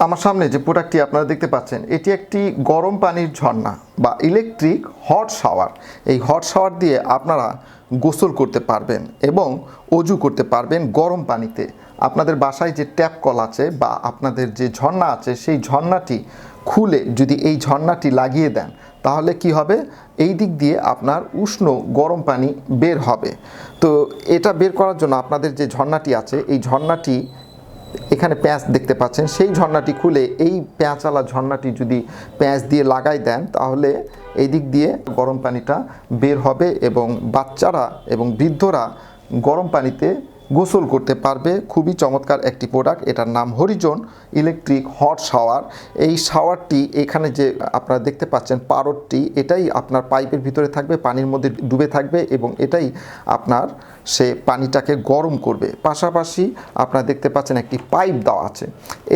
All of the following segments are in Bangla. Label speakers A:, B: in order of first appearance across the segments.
A: আমার সামনে যে প্রোডাক্টটি আপনারা দেখতে পাচ্ছেন এটি একটি গরম পানির ঝর্ণা বা ইলেকট্রিক হট শাওয়ার। এই হট শাওয়ার দিয়ে আপনারা গোসল করতে পারবেন এবং অজু করতে পারবেন গরম পানিতে। আপনাদের বাসায় যে ট্যাপ কল আছে বা আপনাদের যে ঝর্ণা আছে সেই ঝর্ণাটি খুলে যদি এই ঝর্ণাটি লাগিয়ে দেন তাহলে কি হবে, এই দিক দিয়ে আপনার উষ্ণ গরম পানি বের হবে। তো এটা বের করার জন্য আপনাদের যে ঝর্ণাটি আছে এই ঝর্ণাটি এখানে প্যাঁচ দেখতে পাচ্ছেন, সেই ঝর্ণাটি খুলে এই প্যাঁচওয়ালা ঝর্ণাটি যদি প্যাঁচ দিয়ে লাগাই দেন তাহলে এই দিক দিয়ে গরম পানিটা বের হবে এবং বাচ্চারা এবং বৃদ্ধরা গরম পানিতে গোসল করতে পারবে। খুবই চমৎকার একটি প্রোডাক্ট, এটার নাম হরিজন ইলেকট্রিক হট শাওয়ার। এই শাওয়ারটি এখানে যে আপনারা দেখতে পাচ্ছেন পারদটি, এটাই আপনার পাইপের ভিতরে থাকবে, পানির মধ্যে ডুবে থাকবে এবং এটাই আপনার সে পানিটাকে গরম করবে। পাশাপাশি আপনারা দেখতে পাচ্ছেন একটি পাইপ দেওয়া আছে,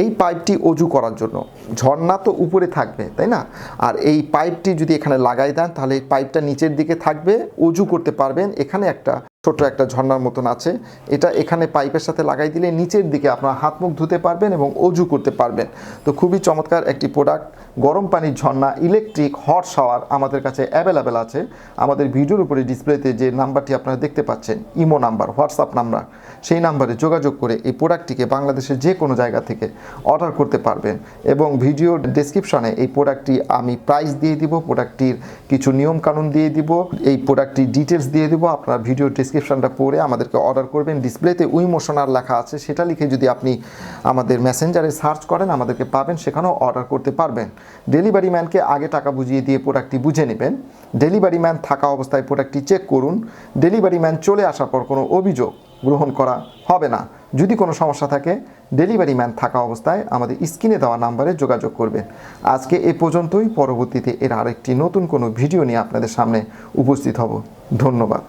A: এই পাইপটি অজু করার জন্য। ঝর্ণা তো উপরে থাকবে তাই না, আর এই পাইপটি যদি এখানে লাগাই দেন তাহলে এই পাইপটা নিচের দিকে থাকবে, অজু করতে পারবেন। এখানে একটা ছোট একটা ঝর্ণার মতন আছে, এটা এখানে পাইপের সাথে লাগাই দিলে নিচের দিকে আপনার হাত মুখ ধুতে পারবেন এবং অজু করতে পারবেন। তো খুবই চমৎকার একটি প্রোডাক্ট, গরম পানির ঝর্ণা ইলেকট্রিক হট শাওয়ার আমাদের কাছে অ্যাভেলেবেল আছে। আমাদের ভিডিওর উপরে ডিসপ্লেতে যে নাম্বারটি আপনারা দেখতে পাচ্ছেন, ইমো নাম্বার, হোয়াটসঅ্যাপ নাম্বার, সেই নাম্বারে যোগাযোগ করে এই প্রোডাক্টটিকে বাংলাদেশের যে কোনো জায়গা থেকে অর্ডার করতে পারবেন। এবং ভিডিওর ডেসক্রিপশনে এই প্রোডাক্টটি আমি প্রাইস দিয়ে দিব, প্রোডাক্টটির কিছু নিয়মকানুন দিয়ে দিব, এই প্রোডাক্টটির ডিটেলস দিয়ে দিব। আপনারা ভিডিও ডেসক্রিপশনটা পড়ে আমাদেরকে অর্ডার করবেন। ডিসপ্লেতে ইমোশনাল লেখা আছে, সেটা লিখে যদি আপনি আমাদের মেসেঞ্জারে সার্চ করেন আমাদেরকে পাবেন, সেখানেও অর্ডার করতে পারবেন। ডেলিভারি ম্যানকে আগে টাকা বুঝিয়ে দিয়ে প্রোডাক্টটি বুঝে নেবেন। ডেলিভারি ম্যান থাকা অবস্থায় প্রোডাক্টটি চেক করুন। ডেলিভারি ম্যান চলে আসার পর কোনো অভিযোগ গ্রহণ করা হবে না। যদি কোনো সমস্যা থাকে ডেলিভারি ম্যান থাকা অবস্থায় আমাদের স্ক্রিনে দেওয়া নাম্বারে যোগাযোগ করবেন। আজকে এ পর্যন্তই, পরবর্তীতে এর আরেকটি নতুন কোনো ভিডিও নিয়ে আপনাদের সামনে উপস্থিত হব। ধন্যবাদ।